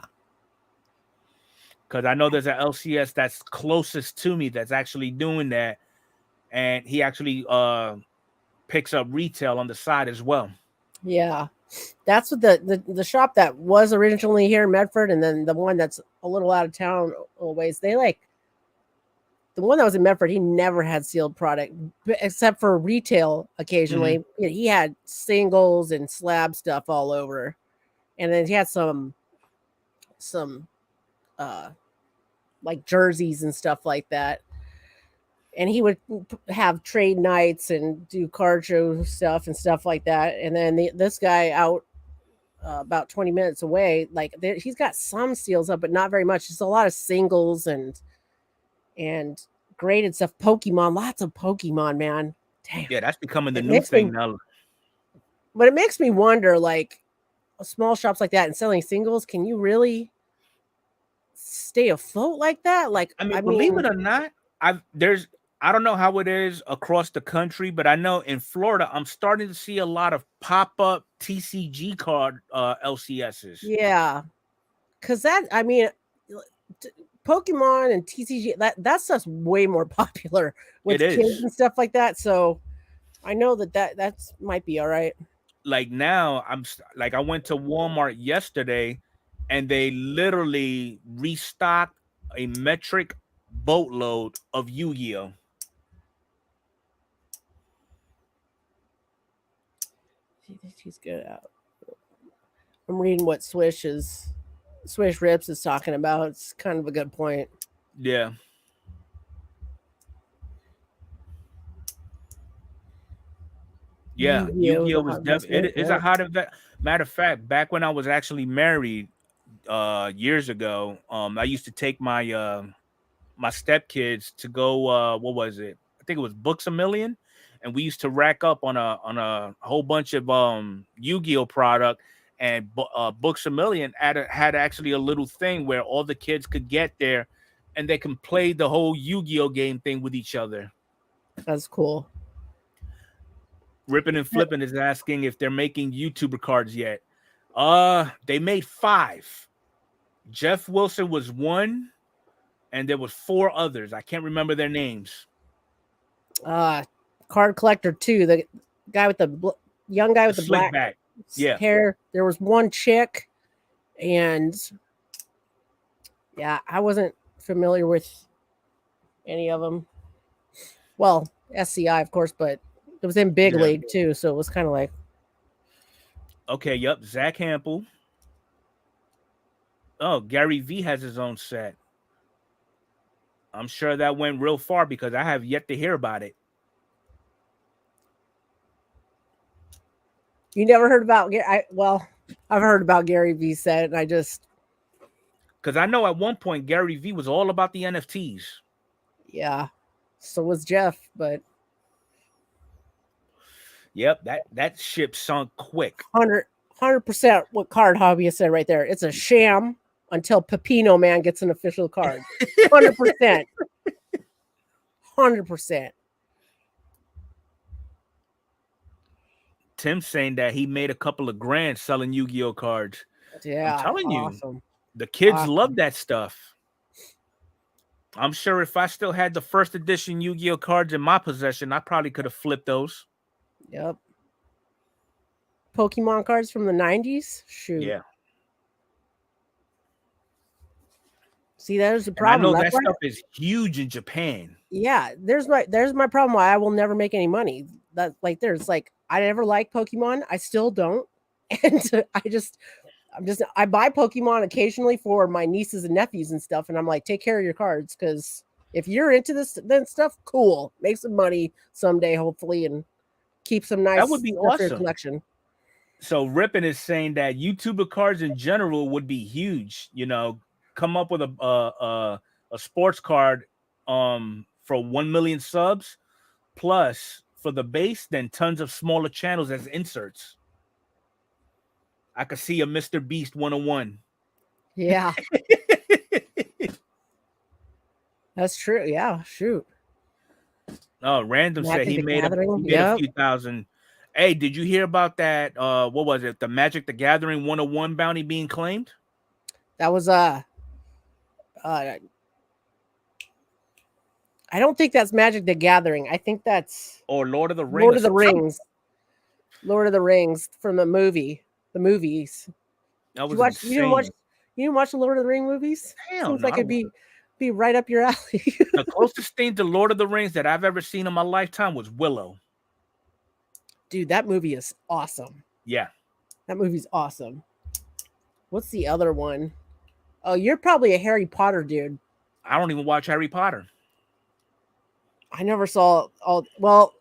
Because I know there's an LCS that's closest to me that's actually doing that, and he actually picks up retail on the side as well. Yeah. That's what the shop that was originally here in Medford, and then the one that's a little out of town a ways. They like the one that was in Medford. He never had sealed product except for retail. Mm-hmm. Occasionally, he had singles and slab stuff all over, and then he had some uh like jerseys and stuff like that. And he would have trade nights and do card show stuff and stuff like that. And then this guy out about 20 minutes away, like he's got some seals up, but not very much. Just a lot of singles and graded stuff. Pokemon, lots of Pokemon, man. Damn, Yeah, that's becoming the it new makes me, thing now. but it makes me wonder, like small shops like that and selling singles, can you really stay afloat like that? Like, I mean, I believe mean, it or not, I don't know how it is across the country, but I know in Florida, I'm starting to see a lot of pop up TCG card LCSs. yeah, because that, I mean, Pokemon and TCG that stuff's way more popular It with kids is. and stuff like that. So I know that's might be all right. Like now, like I went to Walmart yesterday, and they literally restocked a metric boatload of Yu-Gi-Oh. He's good out. I'm reading what Swish Rips is talking about. It's kind of a good point. Yeah. Yeah, Yu-Gi-Oh is Yu-Gi-Oh a was hot investment. it is a Yep. hot event. Matter of fact, back when I was actually married years ago, I used to take my stepkids to go what was it? I think it was Books a Million, and we used to rack up on a whole bunch of Yu-Gi-Oh product, and Books a Million had actually a little thing where all the kids could get there and they can play the whole Yu-Gi-Oh game thing with each other. That's cool. Ripping and Flipping is asking if they're making YouTuber cards yet. They made 5. Jeff Wilson was one, and there was 4 others. I can't remember their names. Uh, Card Collector 2, the guy with young guy The with the slick black back. Yeah. hair. There was one chick, and yeah, I wasn't familiar with any of them. Well, SCI, of course, but it was in Big Yeah. League too, so it was kind of like, Okay, yep. Zach Hample. Oh, Gary V has his own set. I'm sure that went real far because I have yet to hear about it. you never heard about. Well, I've heard about Gary V set, and I just Because I know at one point Gary V was all about the NFTs. yeah. So was Jeff, but Yep, that ship sunk quick. 100% what Card Hobbyist said right there. It's a sham until Pepino Man gets an official card. 100%. 100%. Tim saying that he made a couple of grand selling Yu-Gi-Oh cards. I'm Yeah, telling you, awesome. the kids love Awesome. that stuff. I'm sure if I still had the first edition Yu-Gi-Oh cards in my possession, I probably could have flipped those. Yep. Pokemon cards from the 90s? Shoot. Yeah. See, there's the And I problem. know That's that why stuff is huge in Japan. yeah, there's my problem why I will never make any money. That like there's like I never liked Pokemon. I still don't. And I buy Pokemon occasionally for my nieces and nephews and stuff, and I'm like, take care of your cards because if you're into this then stuff, cool. Make some money someday, hopefully, and keep some That would nice be stuff for your awesome. collection. So Rippin is saying that YouTuber cards in general would be huge. You know, come up with a sports card for 1 million subs plus for the base, then tons of smaller channels as inserts. I could see a Mr. Beast 101. Yeah, that's true. Yeah, shoot. Oh, Random said Magic he the made Gathering. he made a Yep. few thousand. Hey, did you hear about that? What was it? The Magic the Gathering 101 bounty being claimed? That was uh I don't think that's Magic the Gathering. I think that's Or Lord of the Lord of Rings? the Rings. Lord of the Rings from the movies. That Did you was watch? insane. You didn't watch the Lord of the Ring movies? Hell Seems no. like it'd be right up your alley. The closest thing to Lord of the Rings that I've ever seen in my lifetime was Willow. Dude, that movie is awesome. Yeah. That movie's awesome. What's the other one? Oh, you're probably a Harry Potter dude. I don't even watch Harry Potter. I never saw all. Well,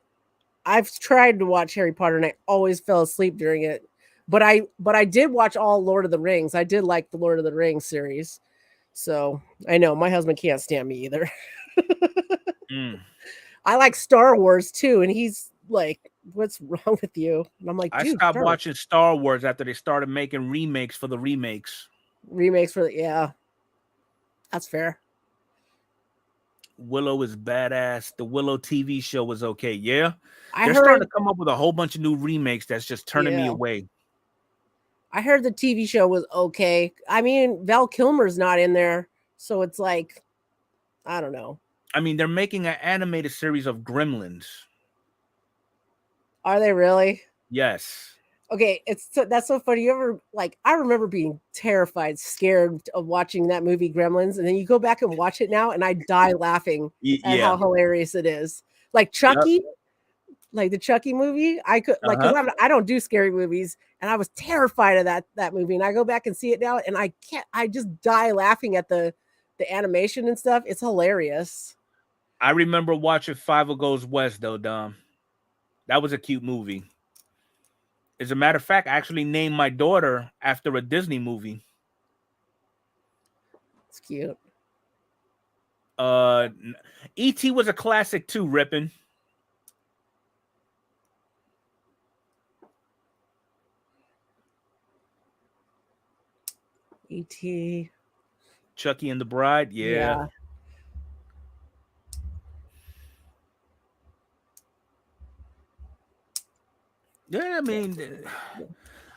I've tried to watch Harry Potter and I always fell asleep during it. But I did watch all Lord of the Rings. I did like the Lord of the Rings series. So I know my husband can't stand me either. Mm. I like Star Wars too, and he's like, "What's wrong with you?" And I'm like, I "Dude, stopped Star Wars watching Star Wars after they started making remakes for the remakes. remakes for yeah, that's fair." Willow is badass. The Willow TV show was okay. Yeah. I They're starting heard, to come up with a whole bunch of new remakes that's just turning me yeah, away. I heard the TV show was okay. I mean, Val Kilmer's not in there, so it's like, I don't know. I mean, they're making an animated series of Gremlins. Are they really? Yes. Okay, that's so funny. You ever like? I remember being terrified, scared of watching that movie Gremlins, and then you go back and watch it now, and I die laughing at Yeah. how hilarious it is. Like Yep. Chucky, like the Chucky movie. I could like because Uh-huh. I don't do scary movies, and I was terrified of that movie. And I go back and see it now, and I can't. I just die laughing at the animation and stuff. It's hilarious. I remember watching Five Goes West though, Dom. That was a cute movie. As a matter of fact, I actually named my daughter after a Disney movie. It's cute. Uh, E.T. was a classic too, Rippin'. E.T. Chucky and the Bride, yeah. Yeah. Yeah, I mean,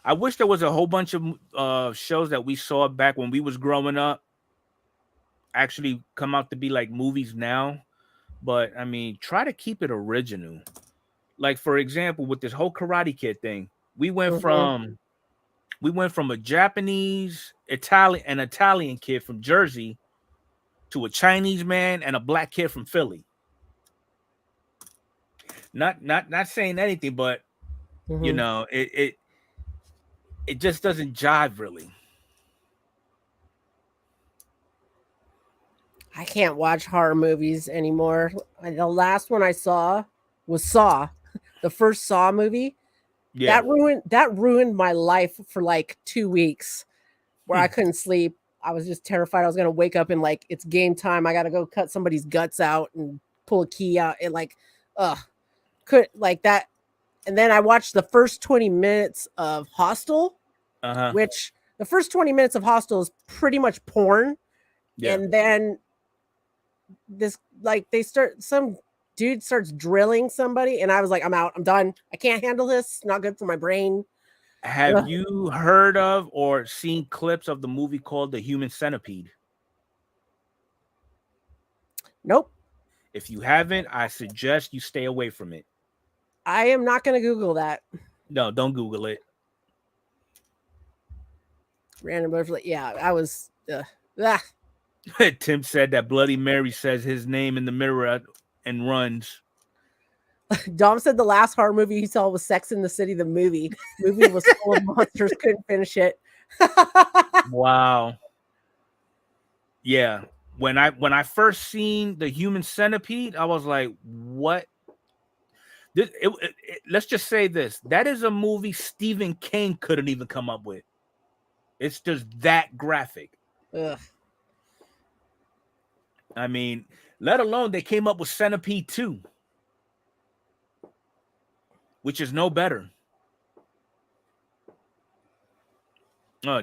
I wish there was a whole bunch of shows that we saw back when we was growing up actually come out to be like movies now. But I mean, try to keep it original. Like for example, with this whole Karate Kid thing, we went Mhm. from we went from a Japanese, Italian kid from Jersey to a Chinese man and a black kid from Philly. Not saying anything, but you Mhm. know, it just doesn't jive really. I can't watch horror movies anymore. The last one I saw was Saw, the first Saw movie. Yeah. That ruined my life for like 2 weeks where I couldn't sleep. I was just terrified I was gonna wake up and like it's game time. I gotta go cut somebody's guts out and pull a key out and like ugh could like that. And then I watched the first 20 minutes of Hostel, Uh-huh. which the first 20 minutes of Hostel is pretty much porn. Yeah. And then this like they start some dude starts drilling somebody and I was like, I'm out, I'm done. I can't handle this. Not good for my brain. Have Ugh. you heard of or seen clips of the movie called The Human Centipede? Nope. If you haven't, I suggest you stay away from it. I am not gonna Google that. No, don't Google it. Random butterfly. Yeah, I was ah. Tim said that Bloody Mary says his name in the mirror and runs. Dom said the last horror movie he saw was Sex in the City, the movie. Movie was full of monsters, couldn't finish it. Wow. Yeah. When I first seen The Human Centipede, I was like, what? Let's just say this. That is a movie Stephen King couldn't even come up with. It's just that graphic. Ugh. I mean, let alone they came up with Centipede 2, which is no better.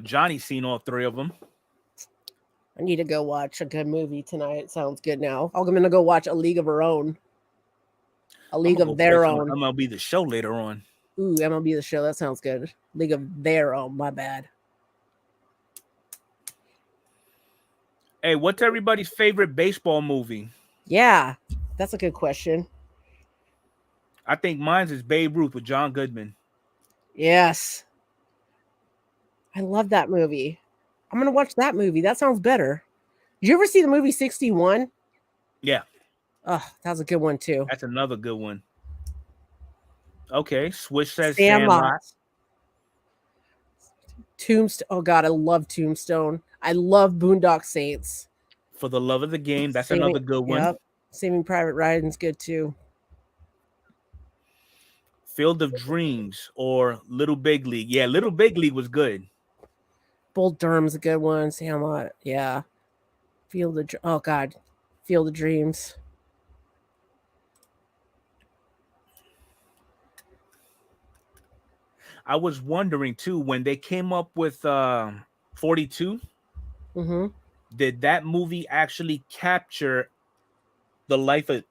Johnny's seen all three of them. I need to go watch a good movie tonight. Sounds good now. I'm gonna go watch A League of Her Own. A League of Their Own. MLB The Show later on. Ooh, MLB The Show. That sounds good. League of Their Own. My bad. Hey, what's everybody's favorite baseball movie? Yeah, that's a good question. I think mine's is Babe Ruth with John Goodman. Yes. I love that movie. I'm gonna watch that movie. That sounds better. Did you ever see the movie 61? Yeah. Oh, that was a good one too. That's another good one. Okay, Swish says Sandlot. Sandlot. Tombstone. Oh God, I love Tombstone. I love Boondock Saints. For the Love of the Game. That's another good one. Yep. Saving Private Ryan's good too. Field of Dreams or Little Big League. Yeah, Little Big League was good. Bull Durham's a good one. Sandlot. Yeah. Field of Dreams. I was wondering too, when they came up with 42, did that movie actually capture the life of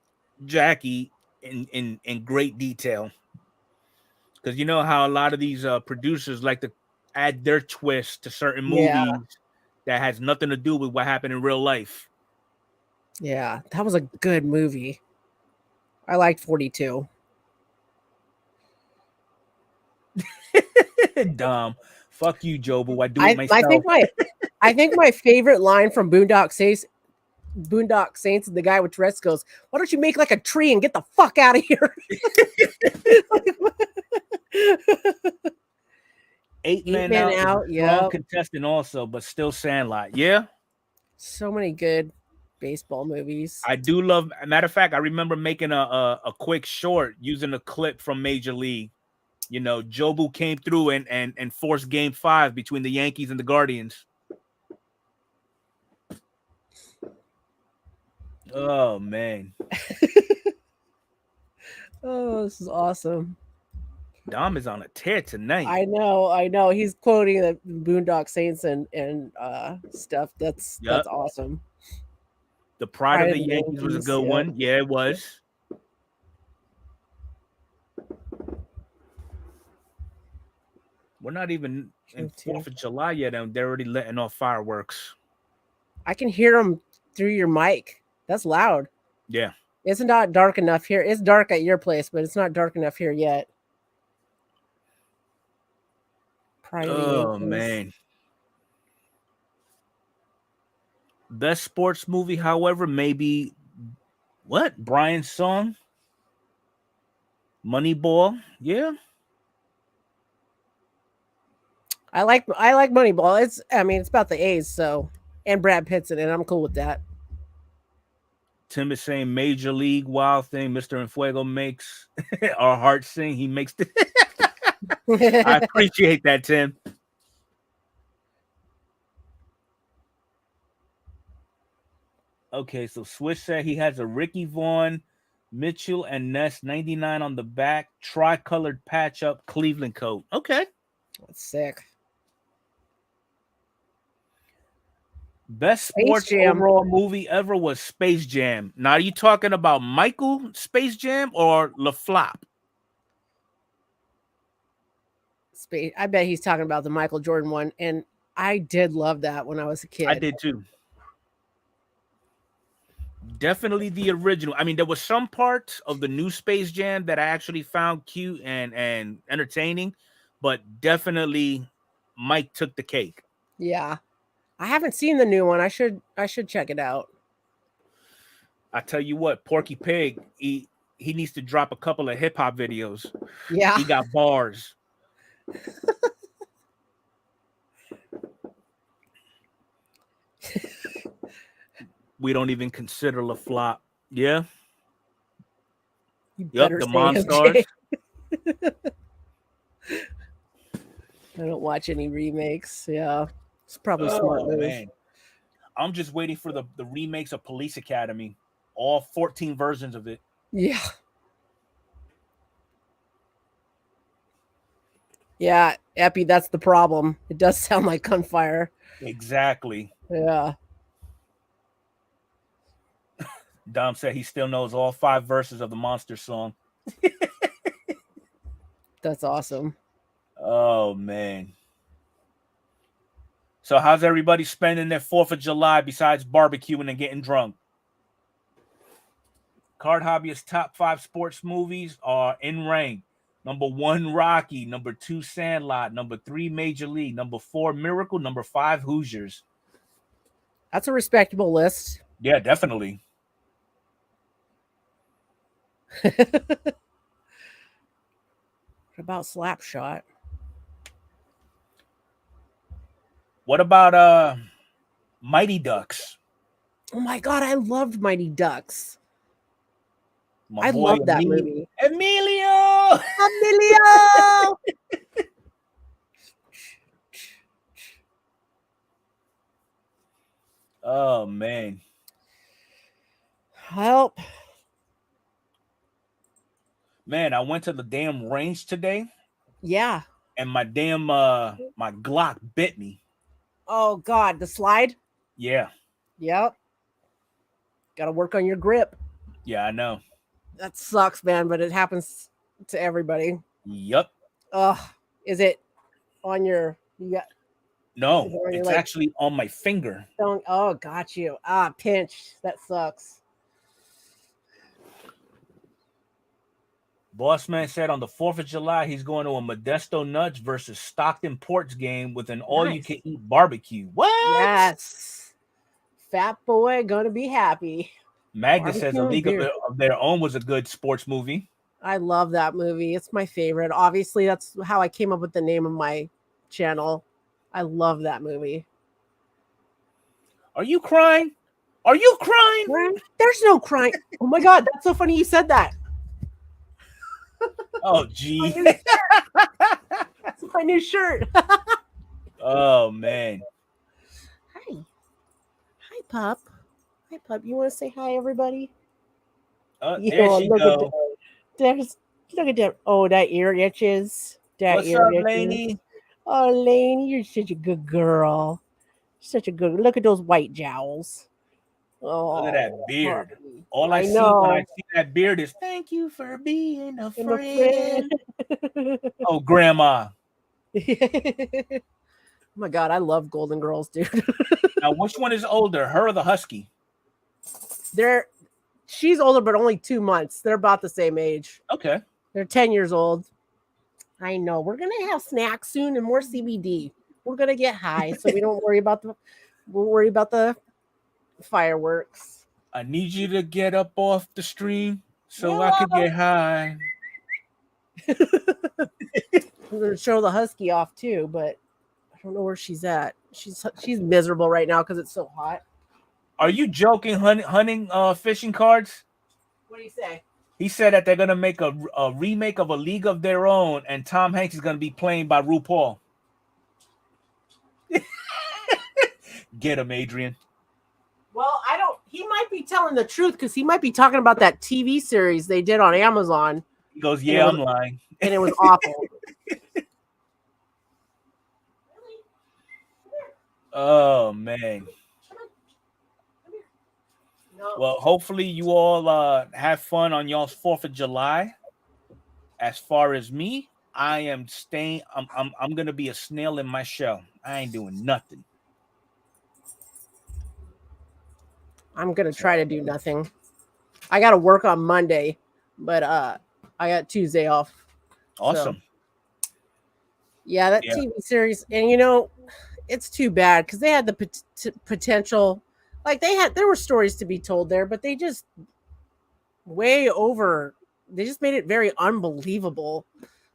Jackie in great detail? Because you know how a lot of these producers like to add their twist to certain movies that has nothing to do with what happened in real life. Yeah, that was a good movie. I liked 42. Dumb. Fuck you, Jobu. I do it myself. I think my favorite line from Boondock Saints, the guy with Tourette's goes, "Why don't you make like a tree and get the fuck out of here?" Eight men out. Yeah, contestant also, but still Sandlot. Yeah. So many good baseball movies. I do love. Matter of fact, I remember making a quick short using a clip from Major League. You know, Jobu came through and forced Game 5 between the Yankees and the Guardians. Oh man. Oh, this is awesome. Dom is on a tear tonight. I know. He's quoting the Boondock Saints and stuff. That's awesome. The Pride of the Yankees was a good one. Yeah, it was. We're not even in 4th of July yet, and they're already letting off fireworks. I can hear them through your mic. That's loud. Yeah. It's not dark enough here. It's dark at your place, but it's not dark enough here yet. Oh, man. Best sports movie, however, maybe what? Brian's Song? Moneyball? Yeah. I like Moneyball. It's about the A's, so, and Brad Pitt's in it. I'm cool with that. Tim is saying Major League, Wild Thing, Mr. Enfuego makes our hearts sing. He makes the I appreciate that, Tim. Okay, so Swish said he has a Ricky Vaughn, Mitchell, and Ness 99 on the back, tri-colored patch-up Cleveland coat. Okay. That's sick. Best Space sports Jam. overall movie ever was Space Jam. Now, are you talking about Michael Space Jam or LaFlop? Space. I bet he's talking about the Michael Jordan one, and I did love that when I was a kid. I did too. Definitely the original. I mean, there was some parts of the new Space Jam that I actually found cute and entertaining, but definitely Mike took the cake. Yeah. I haven't seen the new one. I should check it out. I tell you what, Porky Pig, he needs to drop a couple of hip hop videos. Yeah. He got bars. We don't even consider LaFlop. Yeah. You Yep, better the say Monstars. MJ. I don't watch any remakes. Yeah. It's probably a smart move. Man. I'm just waiting for the remakes of Police Academy. All 14 versions of it. Yeah. Yeah, Epi, that's the problem. It does sound like gunfire. Exactly. Yeah. Dom said he still knows all 5 verses of the Monster song. That's awesome. Oh, man. So how's everybody spending their 4th of July besides barbecuing and getting drunk? Card Hobbyist top 5 sports movies are in rank. Number 1, Rocky. Number 2, Sandlot. Number 3, Major League. Number 4, Miracle. Number 5, Hoosiers. That's a respectable list. Yeah, definitely. What about Slapshot? What about Mighty Ducks? Oh my god, I loved Mighty Ducks. My I boy love that movie. Emilio! Emilio! Oh, man. Help. Man, I went to the damn range today. Yeah. And my damn my Glock bit me. Oh god, the slide? Yeah. Yep. Gotta work on your grip. Yeah, I know. That sucks, man, but it happens to everybody. Yep. Is it on your you got No, it's actually on my finger. Oh, got you. Pinch. That sucks. Boss Man said on the 4th of July, he's going to a Modesto Nuts versus Stockton Ports game with an all-you-can-eat barbecue. What? Yes. Fat boy gonna be happy. Magda says A League of Their Own was a good sports movie. I love that movie. It's my favorite. Obviously, that's how I came up with the name of my channel. I love that movie. Are you crying? Are you crying? There's no crying. Oh my god, that's so funny you said that. Oh, gee. That's my new shirt. Oh, man. Hi. Hi, pup. Hi, pup. You want to say hi, everybody? There she go. Look at that. Oh, that ear itches. What's up, Lainey? Oh, Lainey, you're such a good girl. Such a good. Look at those white jowls. Oh, look at that beard. Puppy. All I see when I see that beard is "Thank you for being a friend." Oh, Grandma. Oh my god, I love Golden Girls, dude. Now, which one is older, her or the husky? She's older, but only 2 months. They're about the same age. Okay. They're 10 years old. I know. We're gonna have snacks soon and more CBD. We're gonna get high, so we don't worry about the fireworks. I need you to get up off the stream so I could get high. I'm gonna show the husky off too, but I don't know where she's at. She's miserable right now because it's so hot. Are you joking? Hunting fishing cards? What do you say? He said that they're gonna make a remake of A League of Their Own, and Tom Hanks is gonna be playing by RuPaul. Get him, Adrian. Well, I don't. He might be telling the truth because he might be talking about that TV series they did on Amazon. He goes, And "Yeah, I'm lying," and it was awful. Oh man. No. Well, hopefully you all have fun on y'all's 4th of July. As far as me, I am staying. I'm gonna be a snail in my shell. I ain't doing nothing. I'm gonna try to do nothing. I got to work on Monday, but I got Tuesday off. Awesome. So, yeah, that Yeah. TV series, and you know, it's too bad because they had the potential. Like there were stories to be told there, but they just way over. They just made it very unbelievable.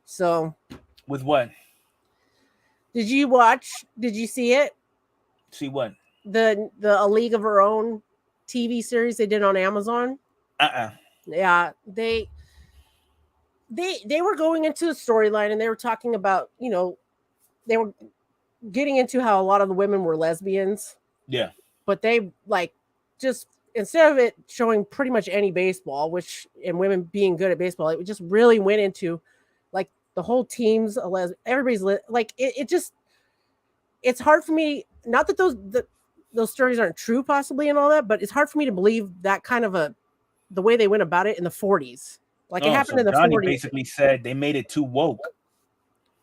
So, With what? did you watch? Did you see it? See what? The A League of Her Own TV series they did on Amazon. Yeah, they were going into the storyline and they were talking about, you know, they were getting into how a lot of the women were lesbians. Yeah. But they like just instead of it showing pretty much any baseball, which and women being good at baseball, it just really went into like the whole team's a everybody's like it just it's hard for me, not that those stories aren't true possibly and all that, but it's hard for me to believe that kind of the way they went about it in the 40s. Like it happened so in the Johnny 40s. basically said they made it too woke.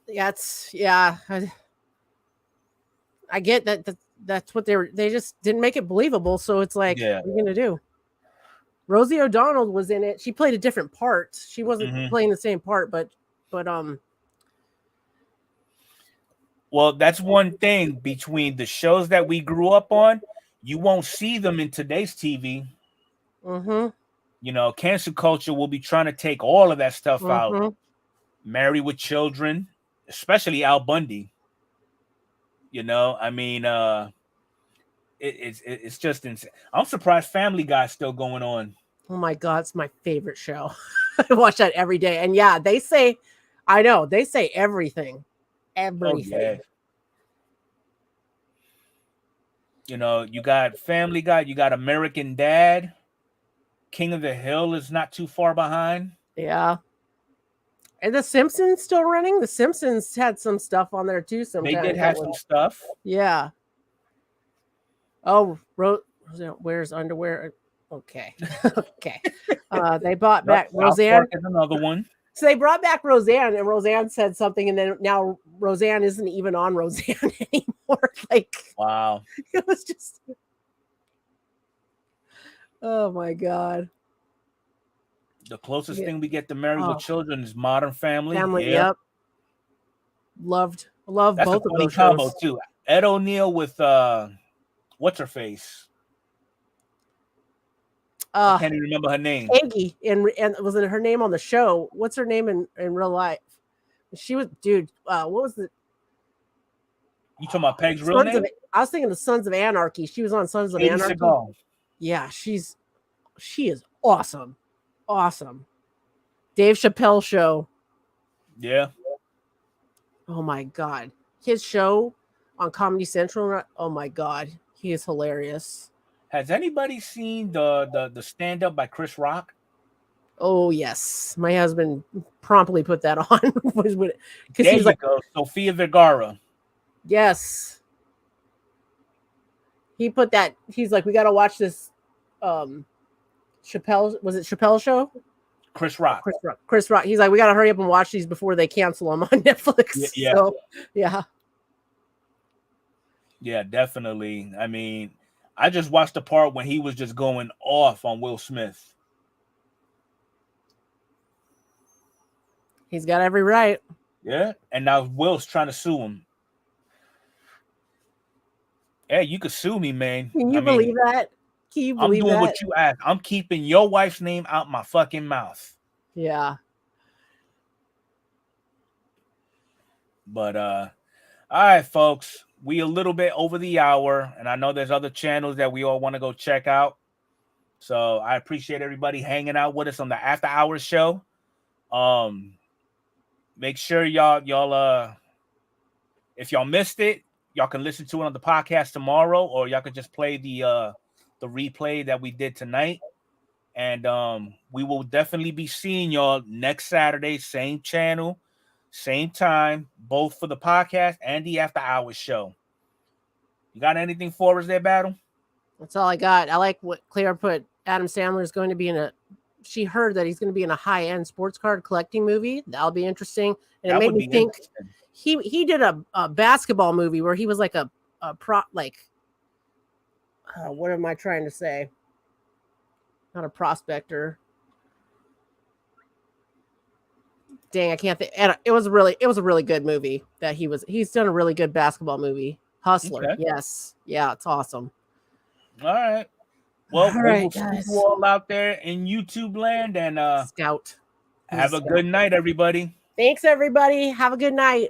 Yeah, I get that that's what they just didn't make it believable. So it's like, Yeah. what are you gonna do? Rosie O'Donnell was in it. She played a different part. She wasn't playing the same part, but well, that's one thing between the shows that we grew up on. You won't see them in today's TV. Mm-hmm. You know, cancel culture will be trying to take all of that stuff Mm-hmm. out. Married with Children, especially Al Bundy. You know, I mean, it's just insane. I'm surprised Family Guy's still going on. Oh my God, it's my favorite show. I watch that every day. And yeah, they say, I know, they say everything. Everything. Oh, yeah. You know, you got Family Guy, you got American Dad. King of the Hill is not too far behind. Yeah. And The Simpsons still running? The Simpsons had some stuff on there too sometimes. They did have some stuff. Yeah. Oh, Where's Underwear? Okay. Okay. They bought back Roseanne. Is another one. So they brought back Roseanne, and Roseanne said something, and then now Roseanne isn't even on Roseanne anymore. Like, wow. It was just, oh my God. The closest thing we get to Married with Children is Modern Family. Yep. Love That's both a funny of those combo shows. too. Ed O'Neill with what's her face? I can't even remember her name. Peggy, and was it her name on the show? What's her name in real life? She was, dude. What was the? You talking about Peg's real name? I was thinking the Sons of Anarchy. She was on Sons of Anarchy. Seagal. Yeah, she is awesome. Awesome. Dave Chappelle show. Yeah. Oh my God. His show on Comedy Central. Oh my God. He is hilarious. Has anybody seen the stand-up by Chris Rock? Oh yes. My husband promptly put that on. There he's like, go. Sofia Vergara. Yes. He put that, he's like, we got to watch this Chappelle, was it Chappelle show? Chris Rock. Chris Rock. He's like, we got to hurry up and watch these before they cancel them on Netflix. Yeah. So, yeah. Yeah, definitely. I mean, I just watched the part when he was just going off on Will Smith. He's got every right. Yeah. And now Will's trying to sue him. Hey, you could sue me, man. Can you believe that? Can you believe that? I'm doing what you asked. I'm keeping your wife's name out my fucking mouth. Yeah. But all right, folks. We a little bit over the hour, and I know there's other channels that we all want to go check out. So I appreciate everybody hanging out with us on the After Hours show. Make sure y'all if y'all missed it, y'all can listen to it on the podcast tomorrow, or y'all can just play the replay that we did tonight. And we will definitely be seeing y'all next Saturday, same channel, same time, both for the podcast and the After Hours show. You got anything for us there, Battle? That's all I got. I like what Claire put. Adam Sandler is going to be she heard that he's going to be in a high-end sports card collecting movie. That'll be interesting. And it made me think he did a basketball movie where he was like a pro, like, what am I trying to say? Not a prospector. Dang, I can't think. It was a really good movie that he's done a really good basketball movie. Hustler. Okay. Yes. Yeah, it's awesome. All right. Well, we'll see you all out there in YouTube land, and Scout. Have a good night, everybody. Thanks, everybody. Have a good night.